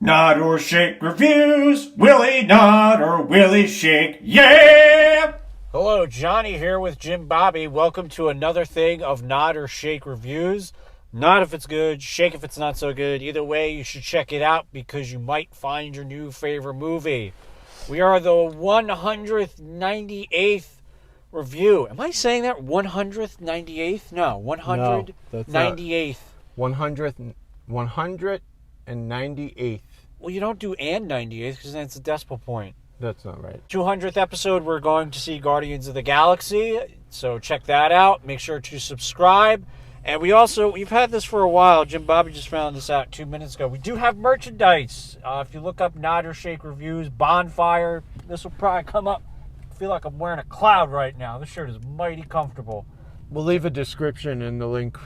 Nod or shake reviews. Willie nod or Willie shake. Yeah! Hello, Johnny here with Jim Bobby. Welcome to another thing of Nod or Shake reviews. Nod if it's good, shake if it's not so good. Either way, you should check it out because you might find your new favorite movie. We are the 198th review. Am I saying that? 198th? No, 198th. 198th. Well, you don't do and 98th because that's a decimal point. That's not right. 200th episode, we're going to see Guardians of the Galaxy. So check that out. Make sure to subscribe. And we've had this for a while. Jim Bobby just found this out 2 minutes ago. We do have merchandise. If you look up Nod or Shake reviews, Bonfire, this will probably come up. I feel like I'm wearing a cloud right now. This shirt is mighty comfortable. We'll leave a description in the link.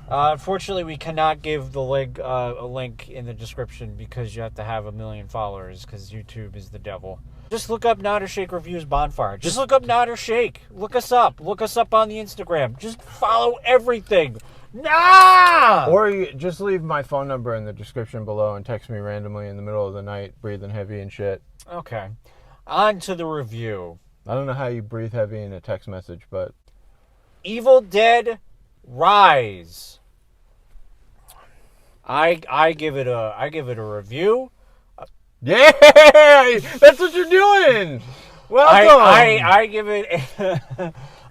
Unfortunately, we cannot give the link a link in the description because you have to have 1 million followers because YouTube is the devil. Just look up Nod or Shake reviews Bonfire. Just look up Nod or Shake. Look us up. Look us up on the Instagram. Just follow everything. Nah! Or you just leave my phone number in the description below and text me randomly in the middle of the night, breathing heavy and shit. Okay. On to the review. I don't know how you breathe heavy in a text message, but... Evil Dead Rise. I give it a review. Yeah, that's what you're doing. Welcome. I give it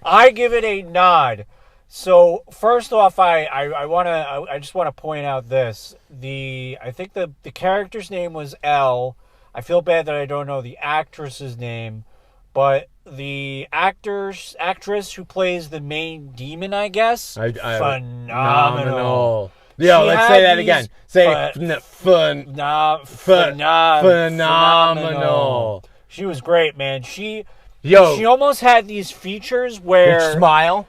I give it a nod. So first off, I just want to point out this. I think the character's name was Elle. I feel bad that I don't know the actress's name, but the actress who plays the main demon, I guess, phenomenal. Yeah, let's say that again. Say phenomenal. She was great, man. She almost had these features where smile.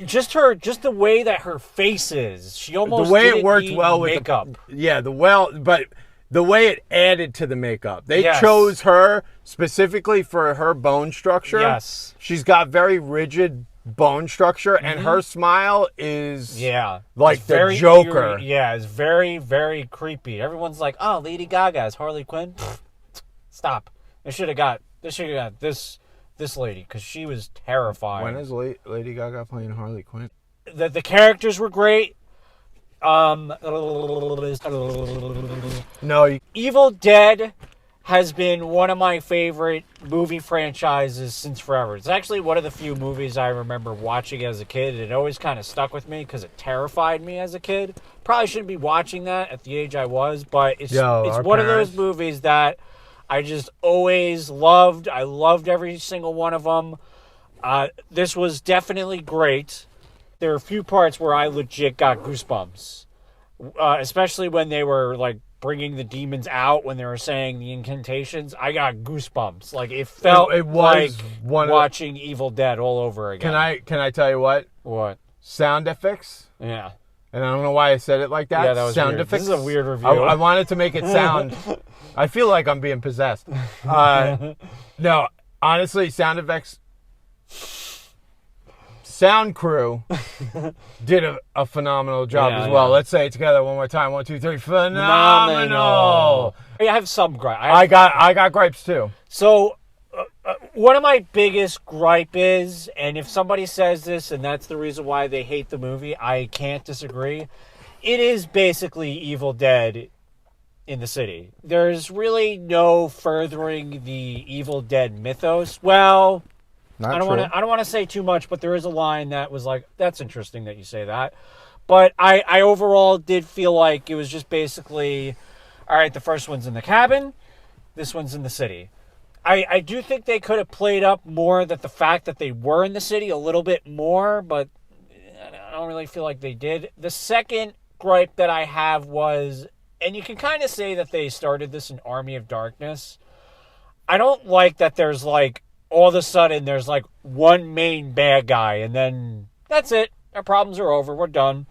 Just the way that her face is. She almost the way didn't it worked need well with makeup. But the way it added to the makeup. They chose her specifically for her bone structure. Yes. She's got very rigid bone structure, and her smile is like the Joker. Eerie. Yeah, it's very, very creepy. Everyone's like, "Oh, Lady Gaga is Harley Quinn." Stop. They should have got this lady because she was terrifying. When is Lady Gaga playing Harley Quinn? The characters were great. Evil Dead has been one of my favorite movie franchises since forever. It's actually one of the few movies I remember watching as a kid. It always kind of stuck with me because it terrified me as a kid. Probably shouldn't be watching that at the age I was, but it's one of those movies that I just always loved. I loved every single one of them. This was definitely great. There are a few parts where I legit got goosebumps, especially when they were like bringing the demons out when they were saying the incantations. I got goosebumps. Like it felt like watching Evil Dead all over again. Can I tell you what? What? Sound effects. Yeah. And I don't know why I said it like that. Yeah, that was sound weird. effects. This is a weird review. I wanted to make it sound. I feel like I'm being possessed. No, honestly, sound effects. Sound crew did a phenomenal job as well. Let's say it together one more time. 1, 2, 3. Phenomenal. I have some gripes. I got gripes too. So one of my biggest gripe is, and if somebody says this and that's the reason why they hate the movie, I can't disagree. It is basically Evil Dead in the city. There's really no furthering the Evil Dead mythos. Well, I don't want to say too much, but there is a line that was like, that's interesting that you say that. But I overall did feel like it was just basically, all right, the first one's in the cabin, this one's in the city. I do think they could have played up more that the fact that they were in the city a little bit more, but I don't really feel like they did. The second gripe that I have was, and you can kind of say that they started this in Army of Darkness. I don't like that there's like, all of a sudden there's like one main bad guy and then that's it. Our problems are over. We're done.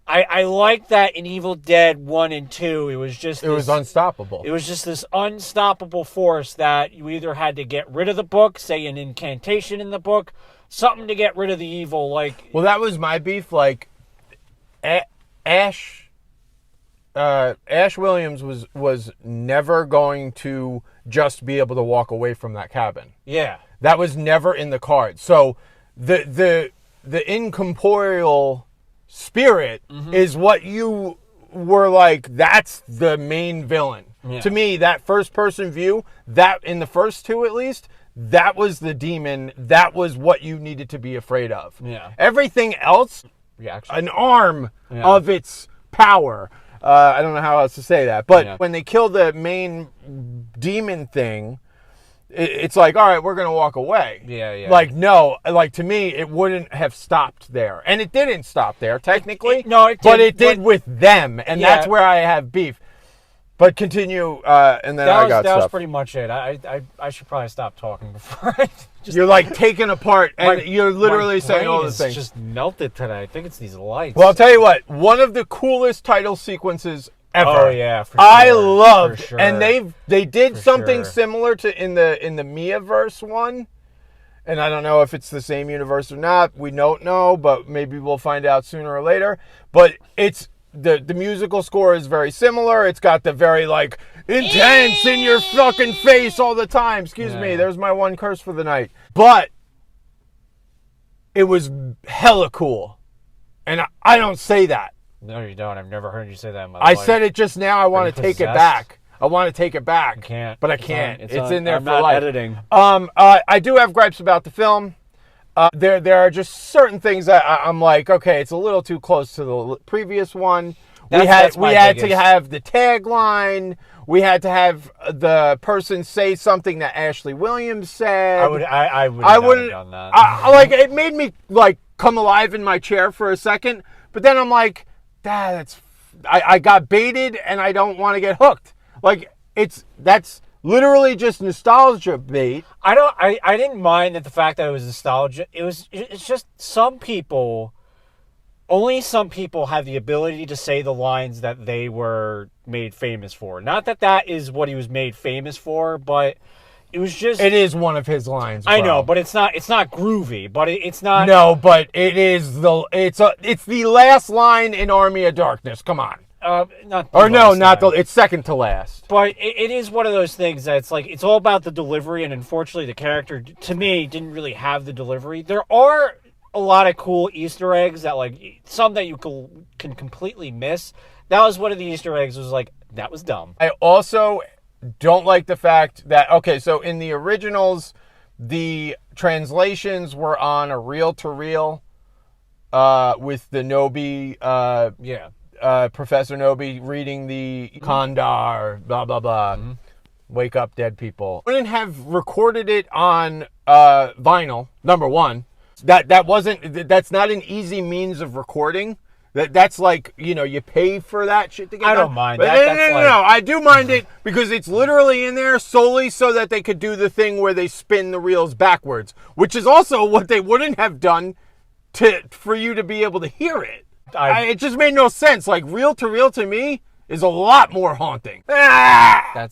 I like that in Evil Dead 1 and 2, it was unstoppable. It was just this unstoppable force that you either had to get rid of the book, say an incantation in the book, something to get rid of the evil. Like, well, that was my beef. Like, Ash Ash Williams was never going to just be able to walk away from that cabin. Yeah. That was never in the cards. So the incorporeal spirit is what you were like, that's the main villain. Yeah. To me, that first person view, that in the first two at least, that was the demon. That was what you needed to be afraid of. Yeah. Everything else, an arm of its power. I don't know how else to say that. But when they kill the main demon thing, it's like, all right, we're going to walk away. Yeah. Like, no, like to me, it wouldn't have stopped there. And it didn't stop there, technically. It did, but it did with them. And that's where I have beef. But continue, and then I got stuff. That was pretty much it. I should probably stop talking before I just... You're like taking apart, and you're literally saying all the things. Just melted today. I think it's these lights. Well, I'll tell you what. One of the coolest title sequences ever. Oh yeah, for sure. I loved, for sure. and they did something similar to in the Mia-verse one. And I don't know if it's the same universe or not. We don't know, but maybe we'll find out sooner or later. But it's the musical score is very similar. It's got the very like intense in your fucking face all the time. Excuse me. There's my one curse for the night. But it was hella cool. And I don't say that. No, you don't. I've never heard you say that in my life. I said it just now. I want to take it back. I want to take it back. You can't. But I can't. It's in there I'm for not life. editing. I do have gripes about the film. There are just certain things that I'm like, okay, it's a little too close to the previous one. We had to have the tagline. We had to have the person say something that Ashley Williams said. I wouldn't have done that. Like it made me like come alive in my chair for a second, but then I'm like, I got baited and I don't want to get hooked. Like that's literally just nostalgia bait. I didn't mind that the fact that it was nostalgia. It's just only some people have the ability to say the lines that they were made famous for. Not that is what he was made famous for, but it was just... It is one of his lines, bro. I know, but it's not groovy, but it's not... No, but it is it's the last line in Army of Darkness. Come on. It's second to last. But it is one of those things that it's all about the delivery, and unfortunately the character, to me, didn't really have the delivery. There are a lot of cool Easter eggs that, like, some that you can completely miss. That was one of the Easter eggs, was like, that was dumb. I also don't like the fact that, okay, so in the originals, the translations were on a reel-to-reel with the Nobi, Professor Nobi reading the Kandar, blah, blah, blah. Mm-hmm. Wake up, dead people. I wouldn't have recorded it on vinyl, number one. That's not an easy means of recording. That's like, you pay for that shit to get I done. don't mind but that. No. I do mind it because it's literally in there solely so that they could do the thing where they spin the reels backwards, which is also what they wouldn't have done for you to be able to hear it. It just made no sense. Like, reel to me is a lot more haunting. That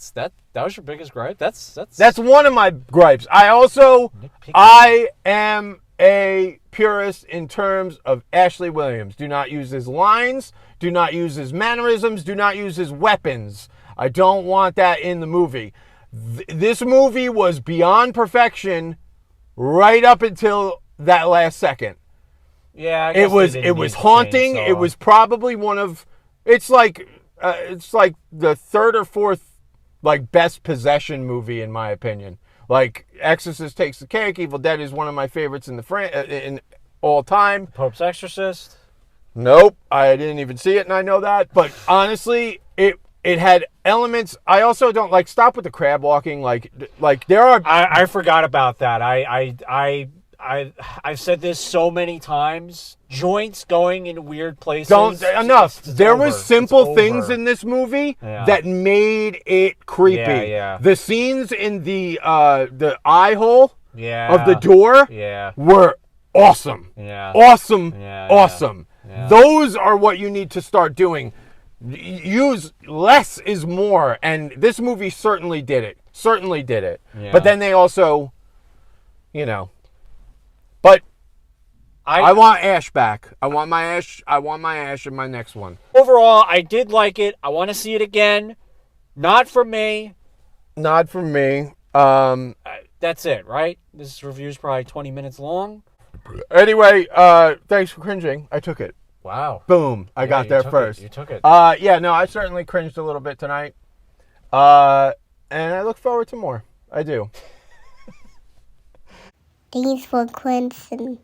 was your biggest gripe? That's one of my gripes. I am a purist in terms of Ashley Williams. Do not use his lines. Do not use his mannerisms. Do not use his weapons. I don't want that in the movie. This movie was beyond perfection right up until that last second. Yeah, I guess it was haunting. It was probably one of it's like the third or fourth like best possession movie in my opinion. Like Exorcist takes the cake. Evil Dead is one of my favorites in all time. Pope's Exorcist? Nope, I didn't even see it, and I know that. But honestly, it had elements. I also don't like stop with the crab walking. Like there are. I forgot about that. I've said this so many times. Joints going in weird places. Enough. There was simple things in this movie that made it creepy. Yeah. The scenes in the eye hole of the door were awesome. Yeah. Awesome. Yeah. Those are what you need to start doing. Use less is more, and this movie certainly did it. Yeah. But then they also, but I want Ash back. I want my Ash in my next one. Overall, I did like it. I want to see it again. Not for me. Not for me. That's it, right? This review's probably 20 minutes long. Anyway, thanks for cringing. I took it. Wow. Boom. I got there first. You took it. Yeah, no, I certainly cringed a little bit tonight. And I look forward to more. I do. Thanks for Quincy.